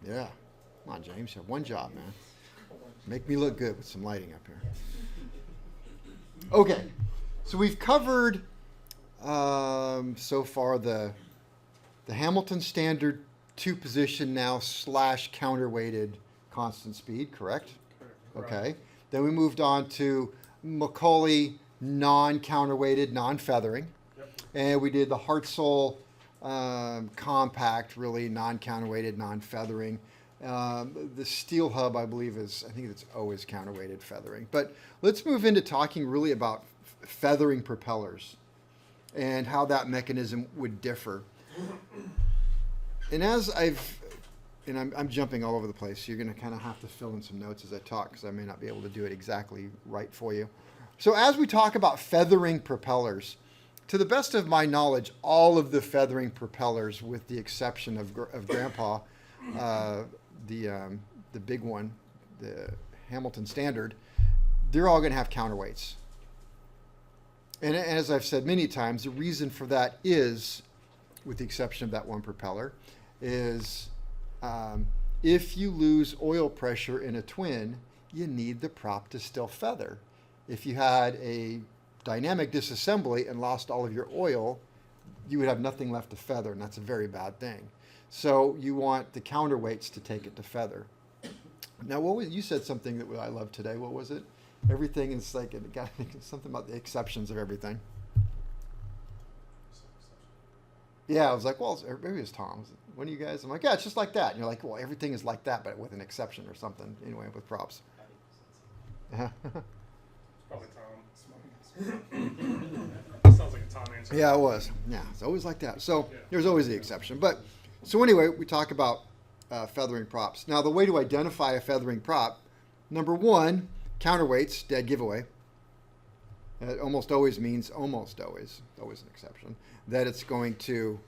Yeah. Come on, James. You have one job, man. Make me look good with some lighting up here. Okay. So we've covered so far the Hamilton standard two position now / counterweighted constant speed, correct? Correct. Okay. Then we moved on to Macaulay non-counterweighted, non-feathering. Yep. And we did the Hartzell compact, really non-counterweighted, non-feathering. The steel hub, I think it's always counterweighted feathering. But let's move into talking really about feathering propellers and how that mechanism would differ. And I'm jumping all over the place. You're going to kind of have to fill in some notes as I talk because I may not be able to do it exactly right for you. So as we talk about feathering propellers, to the best of my knowledge, all of the feathering propellers, with the exception of Grandpa, the big one, the Hamilton Standard, they're all going to have counterweights. And as I've said many times, the reason for that is, with the exception of that one propeller, is if you lose oil pressure in a twin, you need the prop to still feather. If you had a dynamic disassembly and lost all of your oil, you would have nothing left to feather, and that's a very bad thing. So you want the counterweights to take it to feather. Now, you said something that I love today. What was it? Everything is like, it got something about the exceptions of everything. Yeah, I was like, well, maybe it's Tom. One of you guys? I'm like, yeah, it's just like that. And you're like, well, everything is like that, but with an exception or something. Anyway, with props. Probably Tom. Sounds like a Tom answer. Yeah, it was. Yeah, it's always like that. So Yeah. there's always the exception. So anyway, we talk about feathering props. Now, the way to identify a feathering prop, number one, counterweights, dead giveaway. It almost always means, always an exception, that it's going to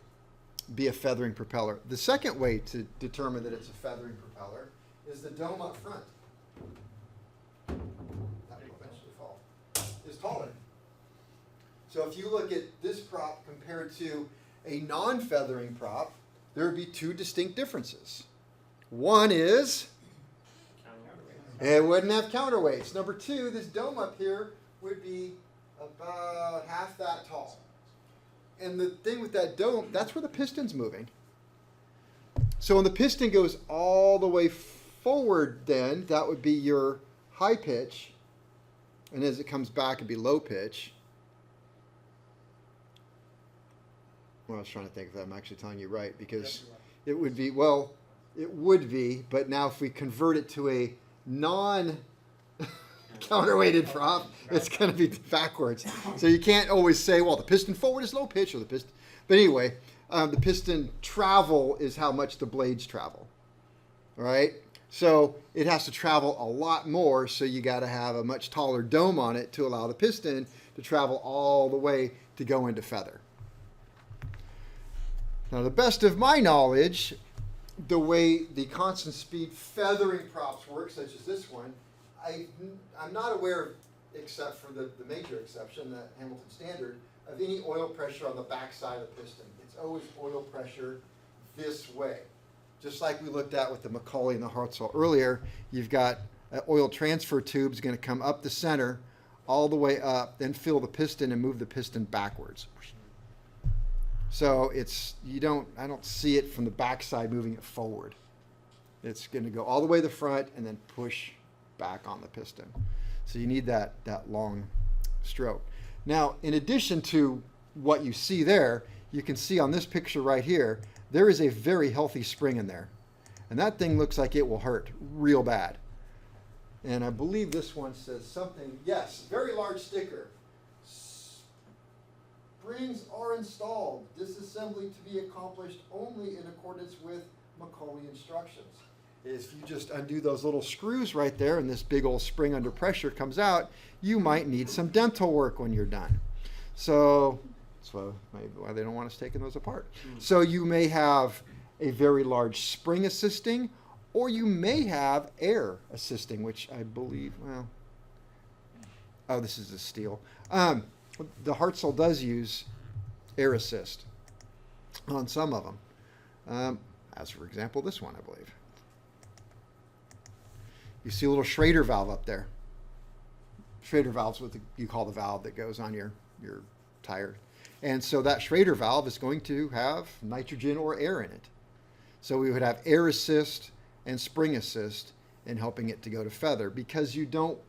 be a feathering propeller. The second way to determine that it's a feathering propeller is the dome up front. That will eventually fall. Is taller. So if you look at this prop compared to a non-feathering prop, there would be two distinct differences. One is it wouldn't have counterweights. Number two, this dome up here would be about half that tall. And the thing with that dome, that's where the piston's moving. So when the piston goes all the way forward, then that would be your high pitch. And as it comes back, it'd be low pitch. Well, I was trying to think if I'm actually telling you right, because it would be, but now if we convert it to a non-counterweighted prop, it's going to be backwards. So you can't always say, well, the piston forward is low pitch, or the piston. But anyway, the piston travel is how much the blades travel. All right? So it has to travel a lot more, so you got to have a much taller dome on it to allow the piston to travel all the way to go into feather. Now, the best of my knowledge, the way the constant speed feathering props work, such as this one, I'm not aware, except for the major exception, the Hamilton Standard, of any oil pressure on the backside of the piston. It's always oil pressure this way. Just like we looked at with the Macaulay and the Hartzell earlier, you've got an oil transfer tube going to come up the center, all the way up, then fill the piston and move the piston backwards. So I don't see it from the backside moving it forward. It's going to go all the way to the front and then push back on the piston. So you need that long stroke. Now, in addition to what you see there, you can see on this picture right here, there is a very healthy spring in there. And that thing looks like it will hurt real bad. And I believe this one says something, yes, very large sticker. Springs are installed. Disassembly to be accomplished only in accordance with Macaulay instructions. If you just undo those little screws right there and this big old spring under pressure comes out, you might need some dental work when you're done. So that's maybe why they don't want us taking those apart. So you may have a very large spring assisting, or you may have air assisting, which I believe, this is a steel. The Hartzell does use air assist on some of them, as for example this one, I believe. You see a little Schrader valve up there. Schrader valve's what you call the valve that goes on your tire. And so that Schrader valve is going to have nitrogen or air in it. So we would have air assist and spring assist in helping it to go to feather, because you don't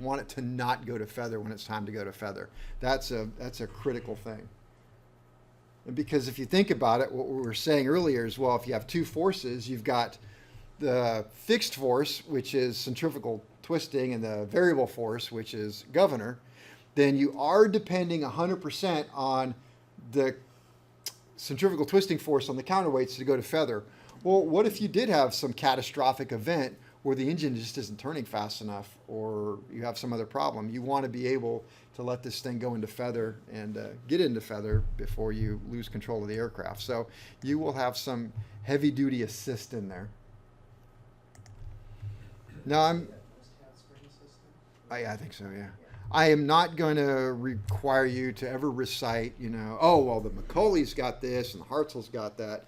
want it to not go to feather when it's time to go to feather. That's a critical thing. And because if you think about it, what we were saying earlier is, well, if you have two forces, you've got the fixed force, which is centrifugal twisting, and the variable force, which is governor, then you are depending 100% on the centrifugal twisting force on the counterweights to go to feather. Well, what if you did have some catastrophic event where the engine just isn't turning fast enough, or you have some other problem? You want to be able to let this thing go into feather and get into feather before you lose control of the aircraft. So you will have some heavy-duty assist in there. Now I think so, yeah. I am not going to require you to ever recite, oh, well, the Macaulay's got this and the Hartzell's got that.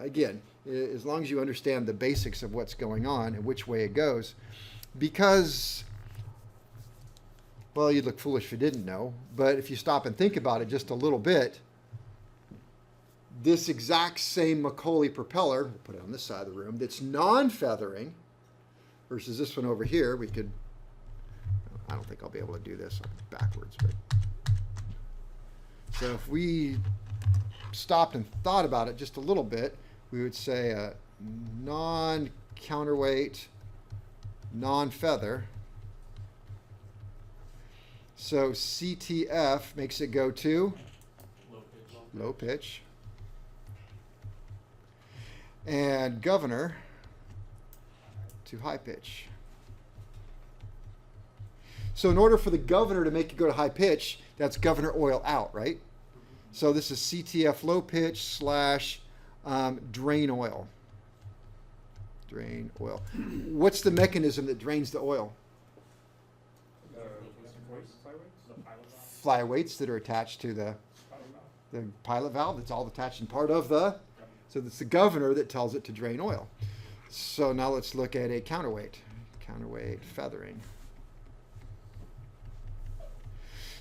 Again, as long as you understand the basics of what's going on and which way it goes. Because, well, you'd look foolish if you didn't know, but if you stop and think about it just a little bit, this exact same Macaulay propeller, we'll put it on this side of the room, that's non-feathering, versus this one over here, I don't think I'll be able to do this backwards, but so if we stopped and thought about it just a little bit, we would say a non-counterweight, non-feather. So CTF makes it go to low pitch. And governor to high pitch. So in order for the governor to make it go to high pitch, that's governor oil out, right? So this is CTF low pitch / drain oil. Drain oil. What's the mechanism that drains the oil? Flyweights that are attached to the pilot valve. That's all attached and part of the. So it's the governor that tells it to drain oil. So now let's look at a counterweight. Counterweight feathering.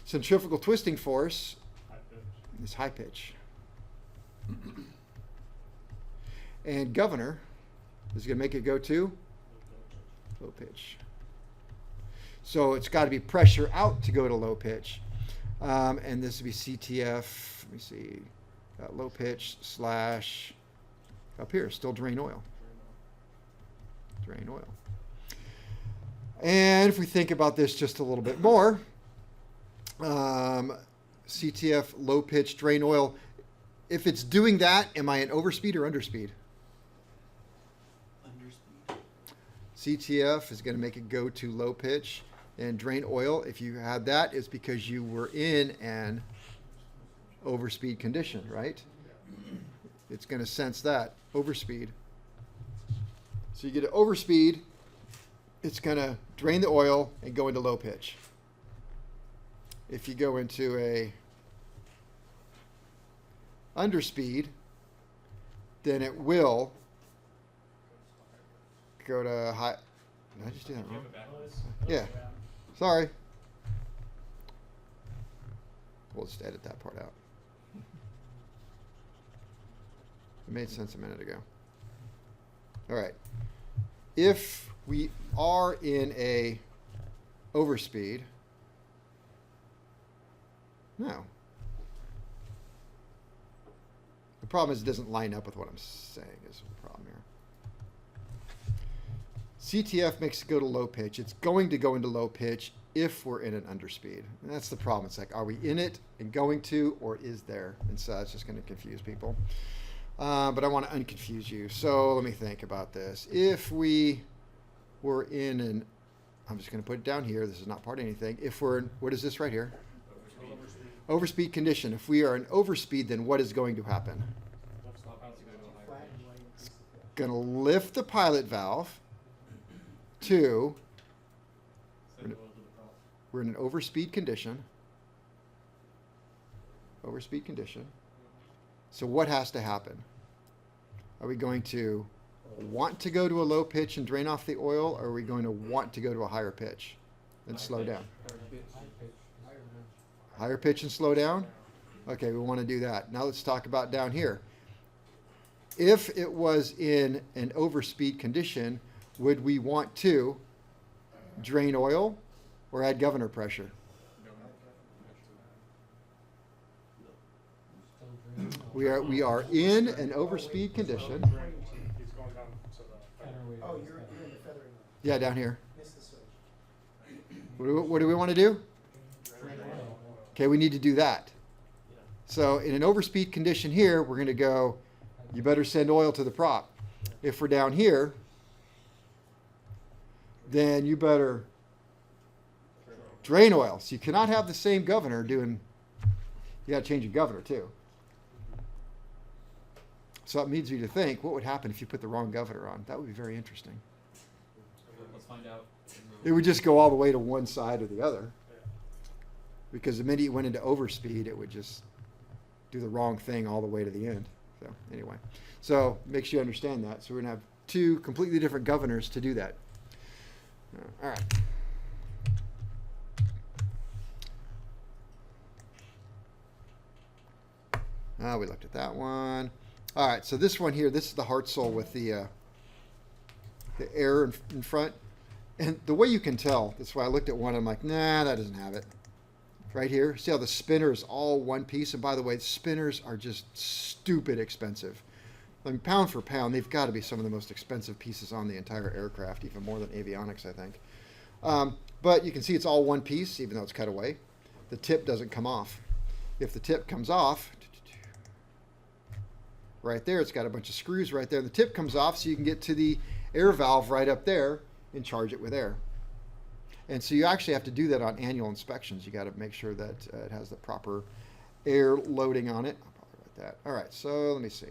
Centrifugal twisting force is high pitch. And governor is going to make it go to low pitch. So it's got to be pressure out to go to low pitch. And this would be CTF, let me see, low pitch / up here, still drain oil. Drain oil. And if we think about this just a little bit more, CTF low pitch drain oil, if it's doing that, am I in overspeed or underspeed? Underspeed. CTF is going to make it go to low pitch, and drain oil, if you had that, is because you were in an overspeed condition, right? It's going to sense that overspeed. So you get an overspeed, it's going to drain the oil and go into low pitch. If you go into a underspeed, then it will go to high. Did I just do that wrong? Yeah. Sorry. We'll just edit that part out. It made sense a minute ago. All right. If we are in a overspeed, no. The problem is it doesn't line up with what I'm saying is the problem here. CTF makes it go to low pitch. It's going to go into low pitch if we're in an underspeed. And that's the problem. It's like, are we in it and going to, or is there? And so it's just going to confuse people. But I want to unconfuse you. So let me think about this. If we were in an, I'm just going to put it down here. This is not part of anything. If we're in, what is this right here? Overspeed condition. If we are in overspeed, then what is going to happen? It's going to lift the pilot valve to, we're in an overspeed condition. Overspeed condition. So what has to happen? Are we going to want to go to a low pitch and drain off the oil, or are we going to want to go to a higher pitch and slow down? Higher pitch and slow down? Okay, we want to do that. Now let's talk about down here. If it was in an overspeed condition, would we want to drain oil or add governor pressure? We are in an overspeed condition. He's going down to the. Oh, you're in the feathering. Yeah, down here. Missed the switch. What do we want to do? Okay, we need to do that. So in an overspeed condition here, we're going to go, you better send oil to the prop. If we're down here, then you better drain oil. So you cannot have the same governor doing, you got to change your governor too. So it leads you to think, what would happen if you put the wrong governor on? That would be very interesting. Let's find out. It would just go all the way to one side or the other. Because the minute you went into overspeed, it would just do the wrong thing all the way to the end. So anyway, so make sure you understand that. So we're going to have two completely different governors to do that. All right. We looked at that one. All right, so this one here, this is the Hartzell with the air in front. And the way you can tell, that's why I looked at one, I'm like, nah, that doesn't have it. Right here, see how the spinner is all one piece? And by the way, spinners are just stupid expensive. I mean, pound for pound, they've got to be some of the most expensive pieces on the entire aircraft, even more than avionics, I think. But you can see it's all one piece, even though it's cut away. The tip doesn't come off. If the tip comes off, right there, it's got a bunch of screws right there. The tip comes off so you can get to the air valve right up there and charge it with air. And so you actually have to do that on annual inspections. You got to make sure that it has the proper air loading on it. I'll probably write that. All right, so let me see.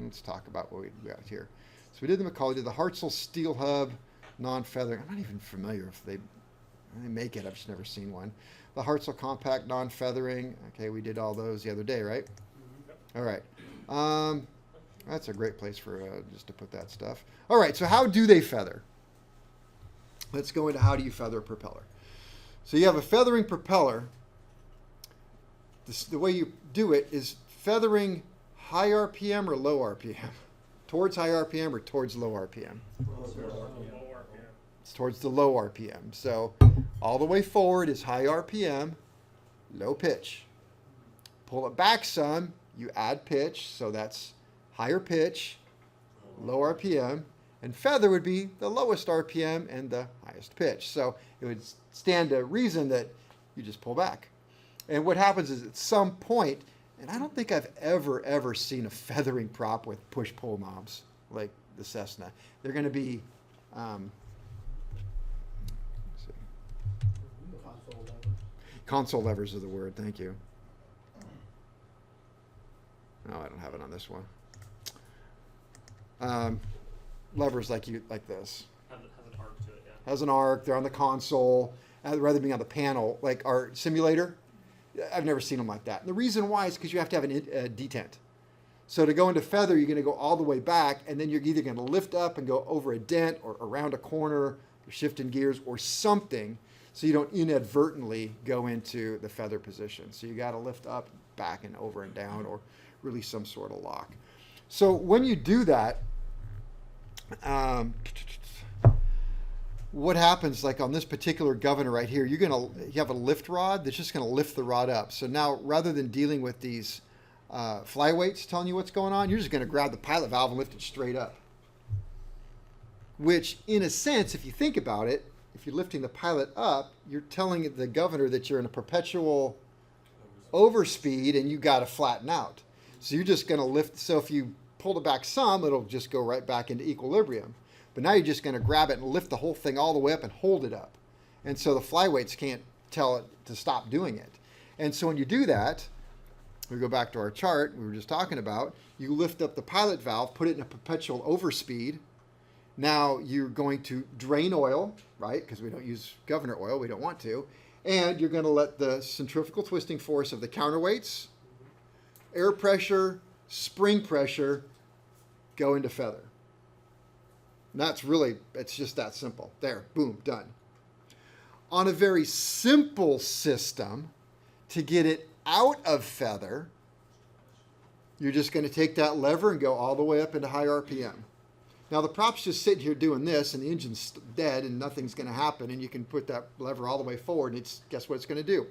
Let's talk about what we got here. So we did the McCall, we did the Hartzell steel hub, non-feathering. I'm not even familiar if they make it. I've just never seen one. The Hartzell compact non-feathering. Okay, we did all those the other day, right? All right. That's a great place for just to put that stuff. All right, so how do they feather? Let's go into how do you feather a propeller. So you have a feathering propeller. The way you do it is feathering high RPM or low RPM? Towards high RPM or towards low RPM? Low RPM. It's towards the low RPM. So all the way forward is high RPM, low pitch. Pull it back some, you add pitch, so that's higher pitch, low RPM, and feather would be the lowest RPM and the highest pitch. So it would stand to reason that you just pull back. And what happens is at some point, and I don't think I've ever seen a feathering prop with push-pull knobs like the Cessna. They're going to be, let's see. Console levers are the word, thank you. No, I don't have it on this one. Levers like this. Has an arc to it, yeah. Has an arc. They're on the console rather than being on the panel, like our simulator. I've never seen them like that. And the reason why is because you have to have a detent. So to go into feather, you're going to go all the way back, and then you're either going to lift up and go over a dent or around a corner, or shifting gears or something, so you don't inadvertently go into the feather position. So you got to lift up, back, and over and down, or really some sort of lock. So when you do that, what happens, like on this particular governor right here, you have a lift rod that's just going to lift the rod up. So now rather than dealing with these flyweights telling you what's going on, you're just going to grab the pilot valve and lift it straight up. Which, in a sense, if you think about it, if you're lifting the pilot up, you're telling the governor that you're in a perpetual overspeed and you got to flatten out. So you're just going to lift. So if you pull it back some, it'll just go right back into equilibrium. But now you're just going to grab it and lift the whole thing all the way up and hold it up. And so the flyweights can't tell it to stop doing it. And so when you do that, we go back to our chart we were just talking about, you lift up the pilot valve, put it in a perpetual overspeed. Now you're going to drain oil, right? Because we don't use governor oil, we don't want to. And you're going to let the centrifugal twisting force of the counterweights, air pressure, spring pressure go into feather. And that's really, it's just that simple. There, boom, done. On a very simple system, to get it out of feather, you're just going to take that lever and go all the way up into high RPM. Now the prop's just sitting here doing this, and the engine's dead, and nothing's going to happen, and you can put that lever all the way forward, and guess what it's going to do?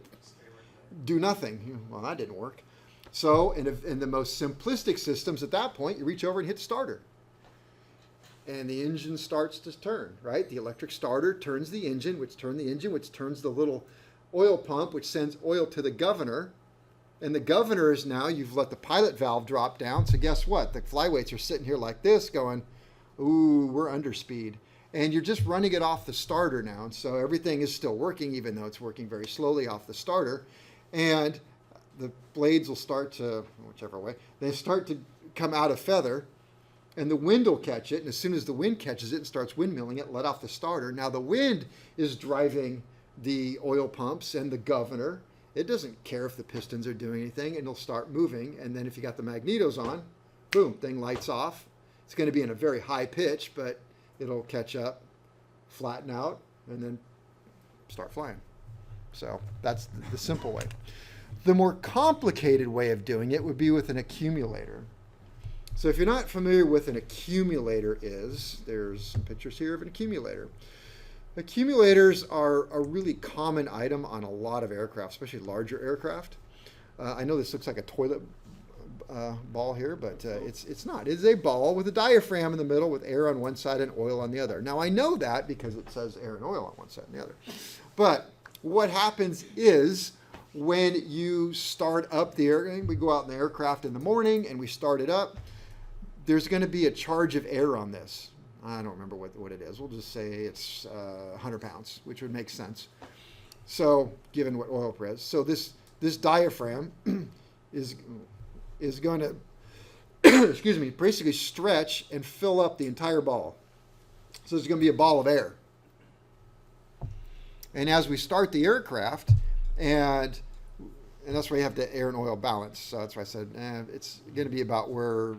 Do nothing. Well, that didn't work. So in the most simplistic systems at that point, you reach over and hit the starter. And the engine starts to turn, right? The electric starter turns the engine, which turns the little oil pump, which sends oil to the governor. And the governor is now, you've let the pilot valve drop down. So guess what? The flyweights are sitting here like this going, ooh, we're under speed. And you're just running it off the starter now. And so everything is still working, even though it's working very slowly off the starter. And the blades will start to, whichever way, they start to come out of feather. And the wind will catch it, and as soon as the wind catches it and starts windmilling it, let off the starter. Now the wind is driving the oil pumps and the governor. It doesn't care if the pistons are doing anything, and it'll start moving. And then if you got the magnetos on, boom, thing lights off. It's going to be in a very high pitch, but it'll catch up, flatten out, and then start flying. So that's the simple way. The more complicated way of doing it would be with an accumulator. So if you're not familiar with an accumulator there's some pictures here of an accumulator. Accumulators are a really common item on a lot of aircraft, especially larger aircraft. I know this looks like a toilet ball here, but it's not. It's a ball with a diaphragm in the middle with air on one side and oil on the other. Now I know that because it says air and oil on one side and the other. But what happens is when you start up the air, we go out in the aircraft in the morning and we start it up, there's going to be a charge of air on this. I don't remember what it is. We'll just say it's 100 pounds, which would make sense. So, given what oil is. So this diaphragm is going to, excuse me, basically stretch and fill up the entire ball. So there's going to be a ball of air. And as we start the aircraft, and that's why you have the air and oil balance. So that's why I said it's going to be about where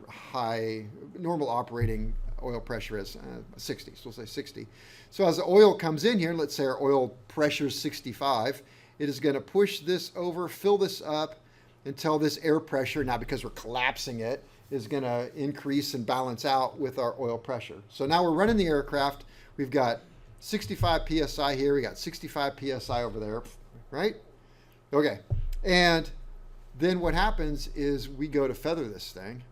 normal operating oil pressure is, 60. So we'll say 60. So as the oil comes in here, let's say our oil pressure is 65, it is going to push this over, fill this up until this air pressure, now because we're collapsing it, is going to increase and balance out with our oil pressure. So now we're running the aircraft. We've got 65 PSI here. We got 65 PSI over there, right? Okay. And then what happens is we go to feather this thing.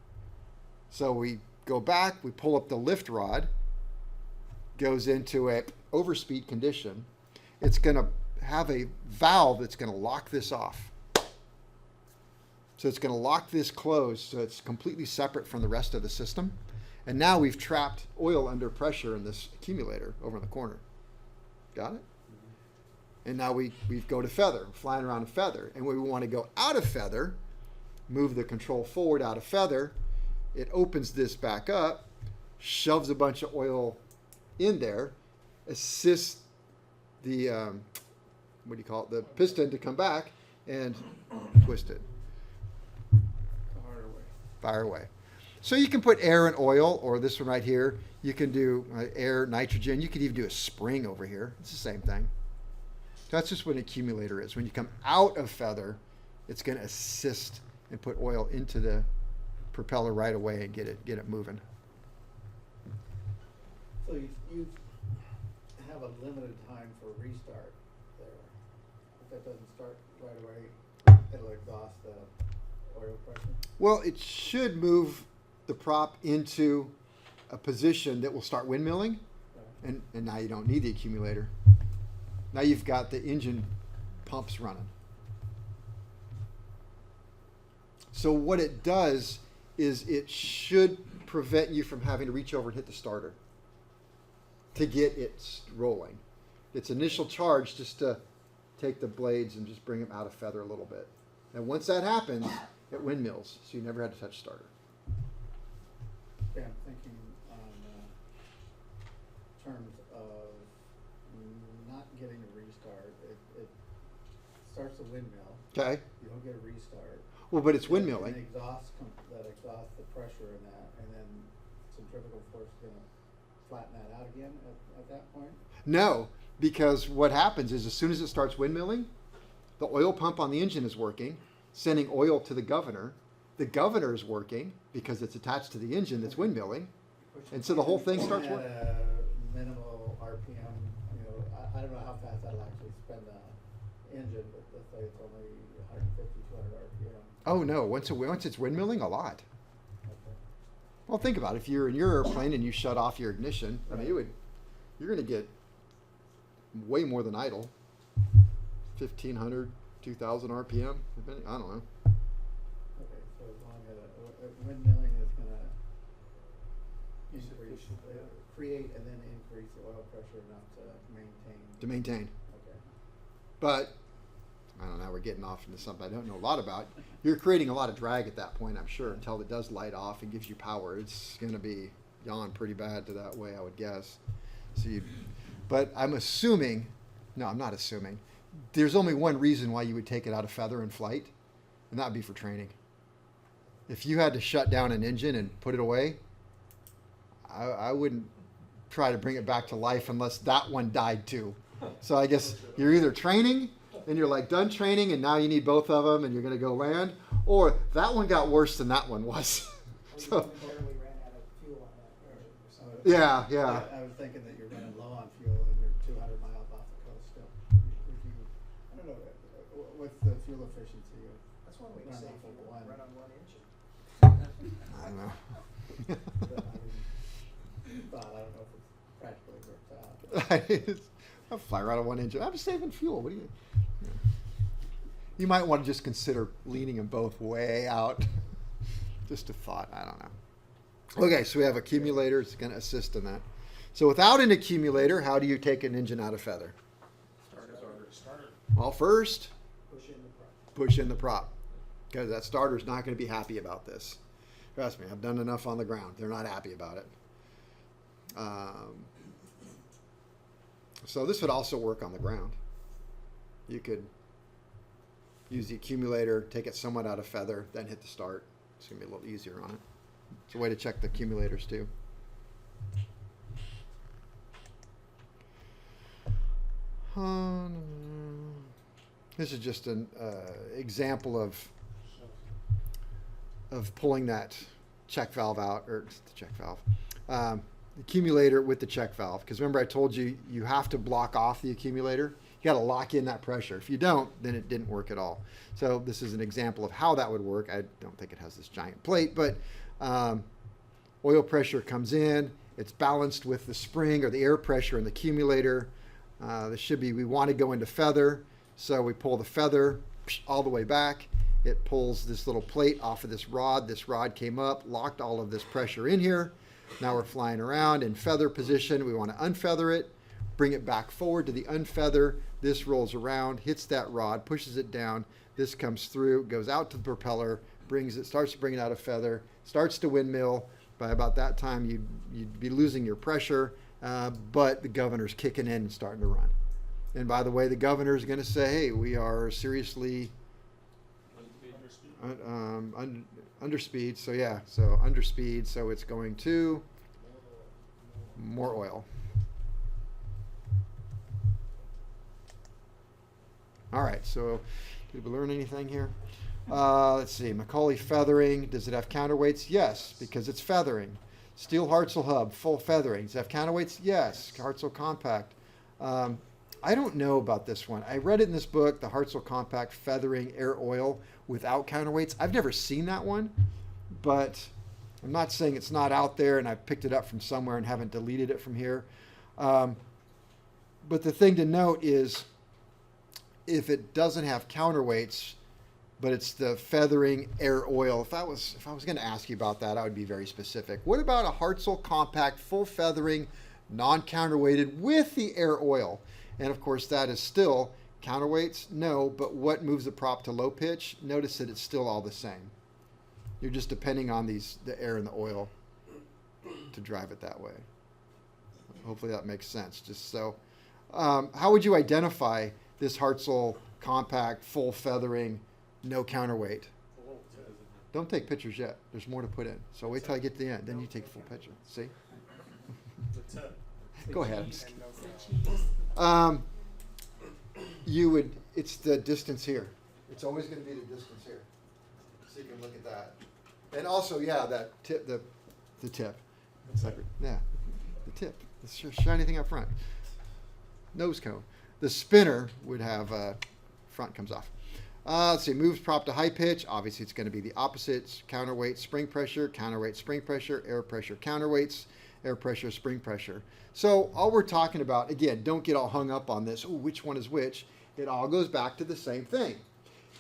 So we go back, we pull up the lift rod, goes into a overspeed condition. It's going to have a valve that's going to lock this off. So it's going to lock this closed so it's completely separate from the rest of the system. And now we've trapped oil under pressure in this accumulator over in the corner. Got it? And now we go to feather, flying around in feather. And when we want to go out of feather, move the control forward out of feather, it opens this back up, shoves a bunch of in there, assists the, the piston to come back and twist it. Fire away. So you can put air and oil, or this one right here. You can do air, nitrogen. You could even do a spring over here. It's the same thing. That's just what an accumulator is. When you come out of feather, it's going to assist and put oil into the propeller right away and get it moving. So you have a limited time for restart there. If that doesn't start right away, it'll exhaust the oil pressure? Well, it should move the prop into a position that will start windmilling, Right. and now you don't need the accumulator. Now you've got the engine pumps running. So what it does is it should prevent you from having to reach over and hit the starter to get it rolling. Its initial charge just to take the blades and just bring them out of feather a little bit. And once that happens, it windmills, so you never had to touch the starter. Yeah, I'm thinking on terms of not getting a restart. It starts the windmill. Okay. You don't get a restart. Well, but it's And windmilling. exhausts the pressure in that, and then centrifugal force is going to flatten that out again at that point? No, because what happens is as soon as it starts windmilling, the oil pump on the engine is working, sending oil to the governor. The governor is working because it's attached to the engine that's windmilling. And so the whole thing starts At working. a minimal RPM, I don't know how fast that'll actually spin the engine, but let's say it's only 150, 200 RPM. Oh no, once it's windmilling, a lot. Okay. Well, think about it. If you're in your airplane and you shut off your ignition, I mean, you're going to get way more than idle. 1,500, 2,000 RPM, depending, I don't know. Okay, so as long as windmilling is gonna increase, create and then increase the oil pressure enough to maintain. To maintain. Okay. But, I don't know, we're getting off into something I don't know a lot about. You're creating a lot of drag at that point, I'm sure, until it does light off and gives you power. It's going to be yawn pretty bad to that way, I would guess. But I'm assuming, no, I'm not assuming, there's only one reason why you would take it out of feather in flight, and that would be for training. If you had to shut down an engine and put it away, I wouldn't try to bring it back to life unless that one died too. So I guess you're either training and you're like done training and now you need both of them and you're going to go land, or that one got worse than that one was. Or you So barely ran out of fuel on that engine or something. yeah. I was thinking that you're running low on fuel and you're 200 miles off the coast still. If you, I don't know, what's the fuel efficiency of? That's one way to Run save off of fuel, one. run on one engine. I don't know. I don't know if it's practically works out. I'll fly right on one engine. I'm saving fuel. What do you? You might want to just consider leaning them both way out. Just a thought. I don't know. Okay, so we have accumulator. It's going to assist in that. So without an accumulator, how do you take an engine out of feather? Starter. Well, first, Push in the prop. push in the prop. Because that starter's not going to be happy about this. Trust me, I've done enough on the ground. They're not happy about it. So this would also work on the ground. You could use the accumulator, take it somewhat out of feather, then hit the start. It's going to be a little easier on it. It's a way to check the accumulators too. This is just an example of pulling that check valve out, or the check valve, accumulator with the check valve. Because remember I told you, you have to block off the accumulator. You got to lock in that pressure. If you don't, then it didn't work at all. So this is an example of how that would work. I don't think it has this giant plate, but oil pressure comes in. It's balanced with the spring or the air pressure in the accumulator. This should be, we want to go into feather. So we pull the feather all the way back. It pulls this little plate off of this rod. This rod came up, locked all of this pressure in here. Now we're flying around in feather position. We want to unfeather it, bring it back forward to the unfeather. This rolls around, hits that rod, pushes it down. This comes through, goes out to the propeller, brings it, starts to bring it out of feather, starts to windmill. By about that time, you'd be losing your pressure, but the governor's kicking in and starting to run. And by the way, the governor's going to say, hey, we are seriously underspeed. So yeah, so underspeed. So it's going to more oil. All right, so did we learn anything here? Let's see, Macaulay feathering. Does it have counterweights? Yes, because it's feathering. Steel Hartzell hub, full feathering. Does it have counterweights? Yes, Hartzell compact. I don't know about this one. I read it in this book, the Hartzell compact feathering air oil without counterweights. I've never seen that one, but I'm not saying it's not out there and I picked it up from somewhere and haven't deleted it from here. But the thing to note is if it doesn't have counterweights, but it's the feathering air oil. If I was going to ask you about that, I would be very specific. What about a Hartzell compact full feathering, non-counterweighted with the air oil? And of course, that is still counterweights. No, but what moves the prop to low pitch? Notice that it's still all the same. You're just depending on the air and the oil to drive it that way. Hopefully that makes sense. Just so, how would you identify this Hartzell compact full feathering, no counterweight? Don't take pictures yet. There's more to put in. So wait till I get to the end. Then you take a full picture. See? The tip. Go ahead. And no ground. You would, it's the distance here. It's always gonna be the distance here. So you can look at that. And also, yeah, that tip, the tip. It's like, yeah, the tip, the shiny thing up front. Nose cone. The spinner would have, front comes off. Let's see, moves prop to high pitch. Obviously, it's going to be the opposites. Counterweight, spring pressure, counterweight, spring pressure, air pressure, counterweights, air pressure, spring pressure. So all we're talking about, again, don't get all hung up on this. Ooh, which one is which? It all goes back to the same thing.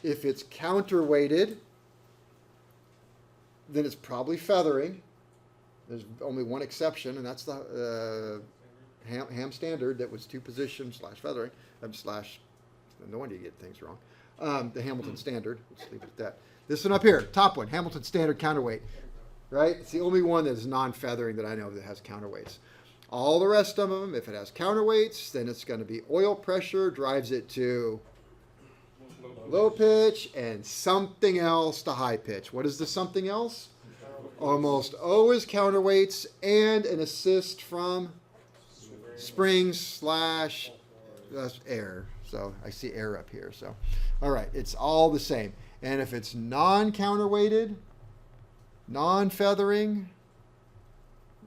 If it's counterweighted, then it's probably feathering. There's only one exception, and that's the ham standard that was 2 position / feathering, slash, no wonder you get things wrong. The Hamilton standard, let's leave it at that. This one up here, top one, Hamilton standard counterweight, right? It's the only one that is non-feathering that I know that has counterweights. All the rest of them, if it has counterweights, then it's going to be oil pressure, drives it to low pitch, and something else to high pitch. What is the something else? Almost always counterweights and an assist from springs / air. So I see air up here. So, all right, it's all the same. And if it's non-counterweighted, non-feathering,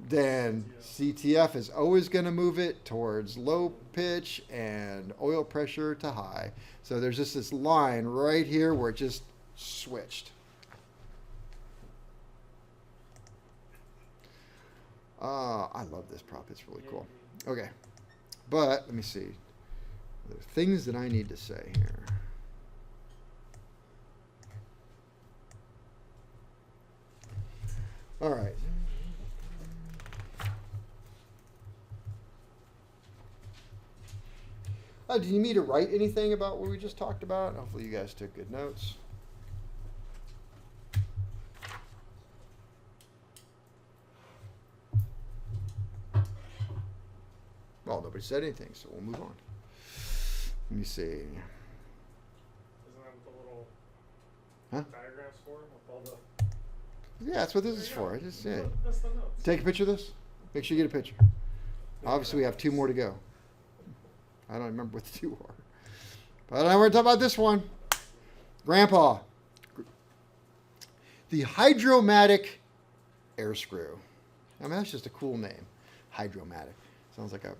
then CTF is always going to move it towards low pitch and oil pressure to high. So there's just this line right here where it just switched. I love this prop. It's really cool. Okay. But let me see. The things that I need to say here. All right. Do you need me to write anything about what we just talked about? Hopefully you guys took good notes. Well, nobody said anything, so we'll move on. Let me see. Isn't that what the little diagrams for? With all the... Yeah, that's what this is for. I just, yeah. That's the notes. Take a picture of this. Make sure you get a picture. Obviously, we have 2 more to go. I don't remember what the 2 are. But I want to talk about this one. Grandpa. The Hydromatic air screw. I mean, that's just a cool name. Hydromatic. Sounds like a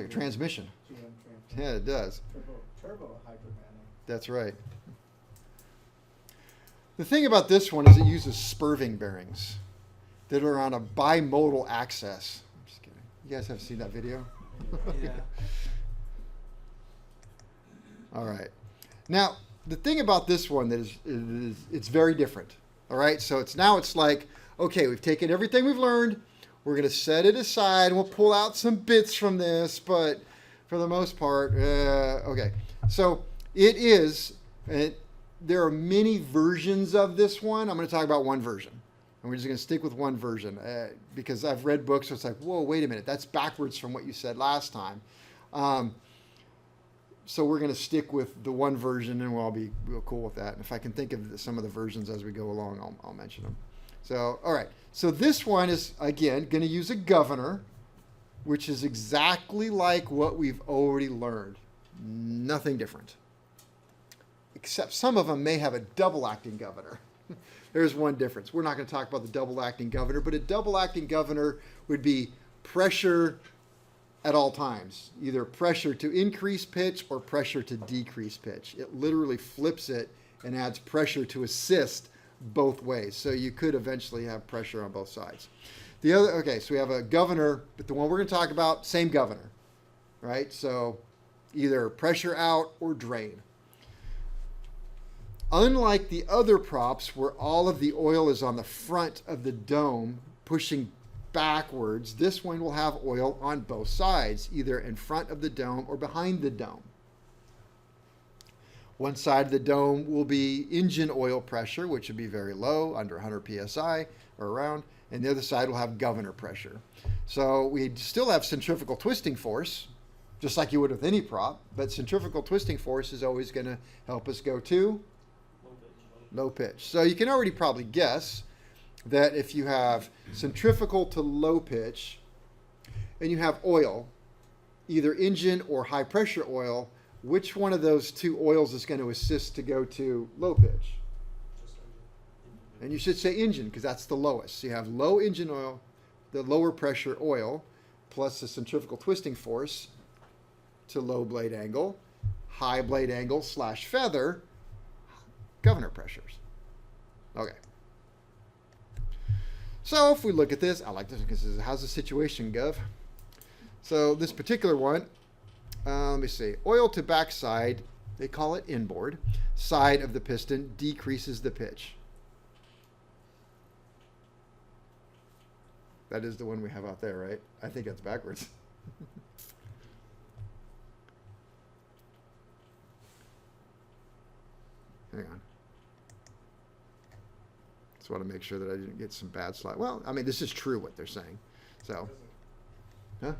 transmission. GM transmission. Yeah, it does. Turbo hydromatic. That's right. The thing about this one is it uses spurving bearings that are on a bimodal axis. I'm just kidding. You guys have seen that video? Yeah. All right. Now, the thing about this one that is it's very different. All right. So it's like, okay, we've taken everything we've learned. We're going to set it aside. We'll pull out some bits from this, but for the most part, okay. So it is, there are many versions of this one. I'm going to talk about one version. And we're just going to stick with one version because I've read books where it's like, whoa, wait a minute. That's backwards from what you said last time. So we're going to stick with the one version and we'll all be real cool with that. And if I can think of some of the versions as we go along, I'll mention them. So, all right. So this one is, again, going to use a governor, which is exactly like what we've already learned. Nothing different. Except some of them may have a double-acting governor. There's one difference. We're not going to talk about the double-acting governor, but a double-acting governor would be pressure at all times. Either pressure to increase pitch or pressure to decrease pitch. It literally flips it and adds pressure to assist both ways. So you could eventually have pressure on both sides. The other, okay, so we have a governor, but the one we're going to talk about, same governor, right? So either pressure out or drain. Unlike the other props where all of the oil is on the front of the dome pushing backwards, this one will have oil on both sides, either in front of the dome or behind the dome. One side of the dome will be engine oil pressure, which would be very low, under 100 psi or around, and the other side will have governor pressure. So we still have centrifugal twisting force, just like you would with any prop, but centrifugal twisting force is always going to help us go to low pitch. So you can already probably guess that if you have centrifugal to low pitch and you have oil, either engine or high pressure oil, which one of those two oils is going to assist to go to low pitch? Just engine. And you should say engine because that's the lowest. So you have low engine oil, the lower pressure oil, plus the centrifugal twisting force to low blade angle, high blade angle / feather, governor pressures. Okay. So if we look at this, I like this because this is, how's the situation, Gov? So this particular one, let me see. Oil to backside, they call it inboard, side of the piston decreases the pitch. That is the one we have out there, right? I think that's backwards. Hang on. Just want to make sure that I didn't get some bad slide. Well, I mean, this is true what they're saying. So, Doesn't- huh?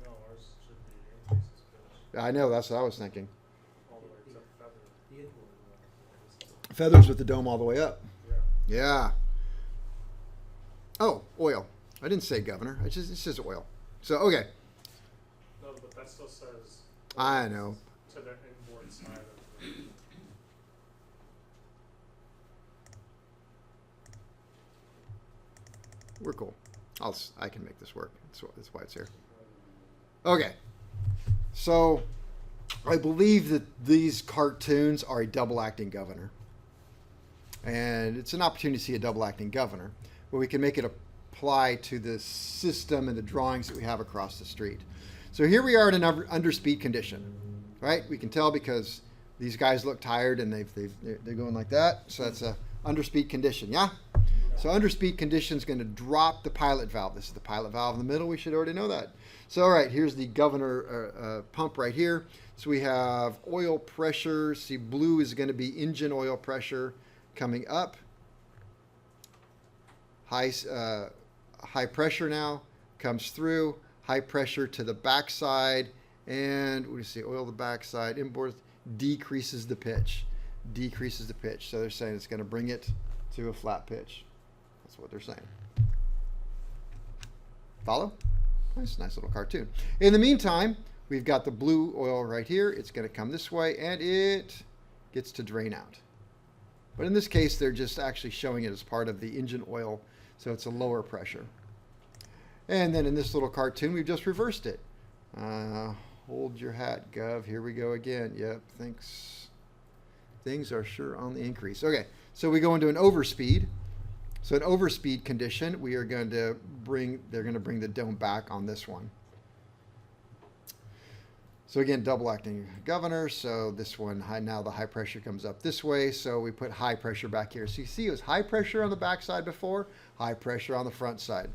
No, ours should be increases pitch I know, that's what I was thinking. all the way except feather. Feathers with the dome all the way up. Yeah. Yeah. Oh, oil. I didn't say governor. It says oil. So, okay. No, but that still says. I know. To the inboard side of the. We're cool. I can make this work. That's why it's here. Okay. So, I believe that these cartoons are a double acting governor. And it's an opportunity to see a double acting governor, where we can make it apply to the system and the drawings that we have across the street. So here we are in an underspeed condition, right? We can tell because these guys look tired and they're going like that. So that's a underspeed condition, yeah? So underspeed condition is going to drop the pilot valve. This is the pilot valve in the middle. We should already know that. So all right, here's the governor pump right here. So we have oil pressure. See, blue is going to be engine oil pressure coming up. High pressure now comes through. High pressure to the backside, and what do you see? Oil the backside. Inboard decreases the pitch. Decreases the pitch. So they're saying it's going to bring it to a flat pitch. That's what they're saying. Follow? Nice little cartoon. In the meantime, we've got the blue oil right here. It's going to come this way, and it gets to drain out. But in this case, they're just actually showing it as part of the engine oil, so it's a lower pressure. And then in this little cartoon, we've just reversed it. Hold your hat, Gov. Here we go again. Yep, things are sure on the increase. Okay, so we go into an overspeed. So an overspeed condition, we are going to they're going to bring the dome back on this one. So again, double acting governor. So this one, now the high pressure comes up this way. So we put high pressure back here. So you see it was high pressure on the back side before, high pressure on the front side.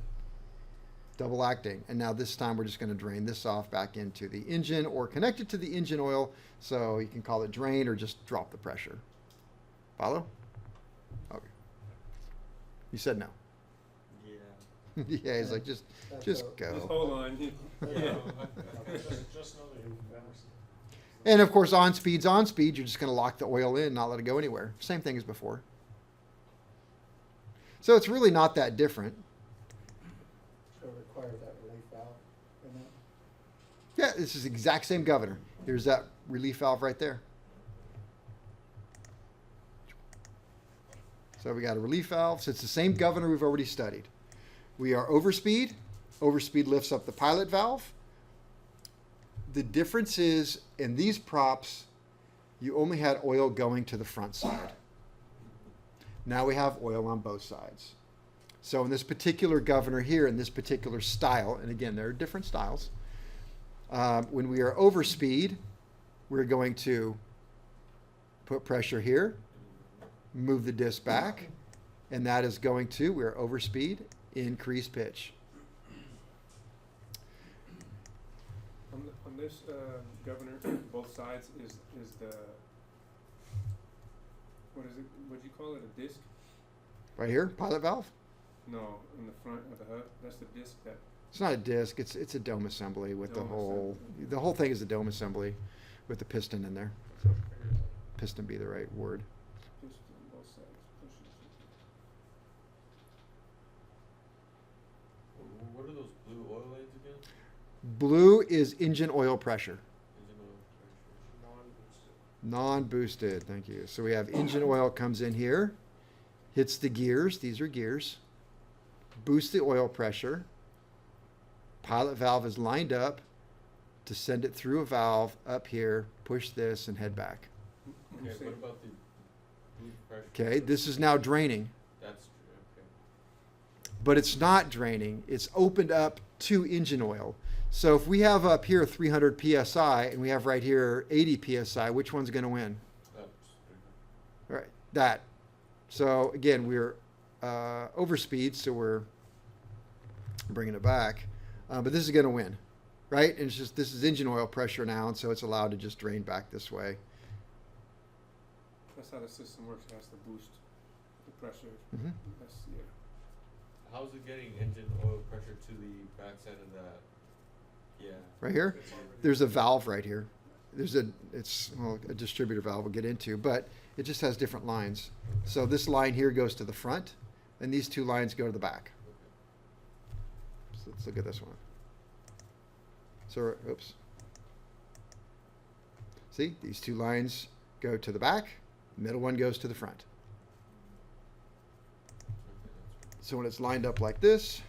Double acting. And now this time we're just going to drain this off back into the engine or connect it to the engine oil. So you can call it drain or just drop the pressure. Follow? Okay. You said no. Yeah. Yeah, he's like, just Just go. Just hold on. Just know that you never see. And of course, on speed, you're just going to lock the oil in, not let it go anywhere. Same thing as before. So it's really not that different. So it requires that relief valve in that. Yeah, this is the exact same governor. Here's that relief valve right there. So we got a relief valve. So it's the same governor we've already studied. We are overspeed. Overspeed lifts up the pilot valve. The difference is in these props, you only had oil going to the front side. Now we have oil on both sides. So in this particular governor here, in this particular style, and again, there are different styles, when we are overspeed, we're going to put pressure here, move the disc back, and that is going to, we're overspeed, increase pitch. On this governor, both sides is the, what is it? What do you call it? A disc? Right here, pilot valve. No, on the front of the hub. That's the disc that. It's not a disc, it's a dome assembly with Dome the whole thing is a dome assembly with the piston in there. So piston be the right word. Just on both sides. Blue is engine oil pressure. Engine oil pressure. Non-boosted. Non-boosted, thank you. So we have engine oil comes in here, hits the gears, these are gears, boosts the oil pressure. Pilot valve is lined up to send it through a valve up here, push this, and head back. Okay, what about the boost pressure? Okay, this is now draining, That's true, okay. but it's not draining. It's opened up to engine oil. So if we have up here 300 psi and we have right here 80 psi, which one's going to win? That's Right, that. So again, we're overspeed, so we're bringing it back. But this is going to win, right? And it's just, this is engine oil pressure now, and so it's allowed to just drain back this way. That's how the system works. It has to boost the pressure. Mhm. That's, yeah. How's it getting engine oil pressure to the backside of that? Yeah. Right here, It's already- there's a valve right here. There's a distributor valve we'll get into, but it just has different lines. So this line here goes to the front, and these two lines go to the back. So let's look at this one. So, oops. See, these two lines go to the back, middle one goes to the front. So when it's lined up like this,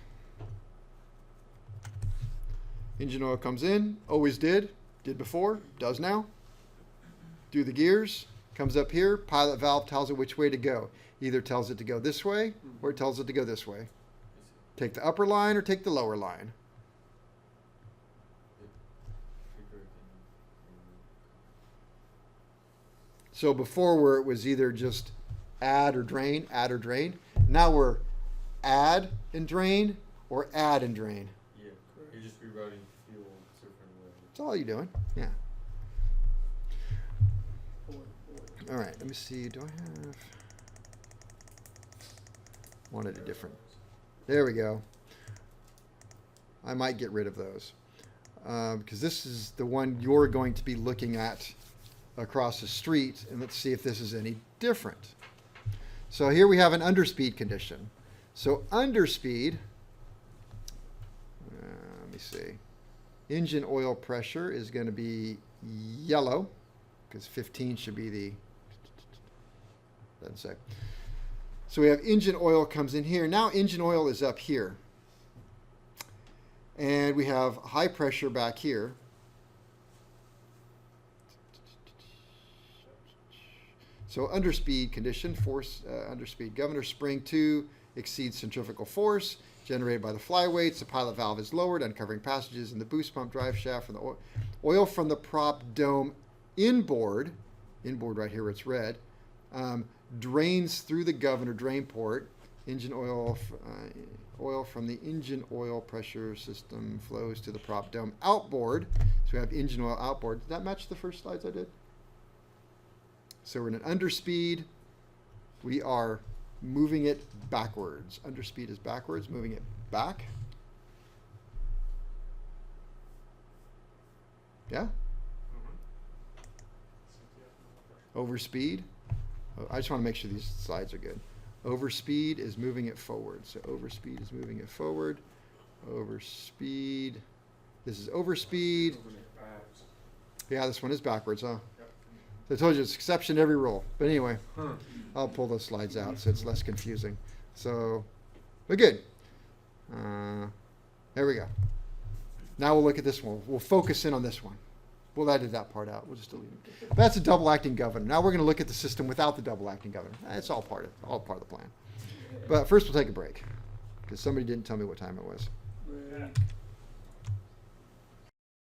engine oil comes in, always did before, does now. Do the gears, comes up here, pilot valve tells it which way to go. Either tells it to go this way or it tells it to go this way. Take the upper line or take the lower line. So before where it was either just add or drain, now we're add and drain or add and drain. Yeah, you're just rerouting fuel a certain way. That's all you're doing. Yeah. Forward. All right, let me see. Do I have... Wanted a different... There we go. I might get rid of those. Because this is the one you're going to be looking at across the street. And let's see if this is any different. So here we have an underspeed condition. So underspeed... let me see. Engine oil pressure is going to be yellow. Because 15 should be the... Doesn't say. So we have engine oil comes in here. Now engine oil is up here. And we have high pressure back here. So underspeed condition, force underspeed governor, spring 2 exceeds centrifugal force generated by the flyweights. The pilot valve is lowered, uncovering passages in the boost pump drive shaft from the oil from the prop dome inboard right here where it's red, drains through the governor drain port. Engine oil, oil from the engine oil pressure system flows to the prop dome outboard. So we have engine oil outboard. Did that match the first slides I did? So we're in an underspeed. We are moving it backwards. Underspeed is backwards, moving it back. Yeah? Overspeed. Oh, I just want to make sure these slides are good. Overspeed is moving it forward. So overspeed is moving it forward. Overspeed. This is overspeed. Moving it back. Yeah, this one is backwards, huh? Yep. So I told you it's exception to every rule. But anyway, Huh. I'll pull those slides out so it's less confusing. So we're good. There we go. Now we'll look at this one. We'll focus in on this one. We'll edit that part out. We'll just delete it. That's a double acting governor. Now we're going to look at the system without the double acting governor. It's all part of the plan. But first we'll take a break because somebody didn't tell me what time it was. Ready.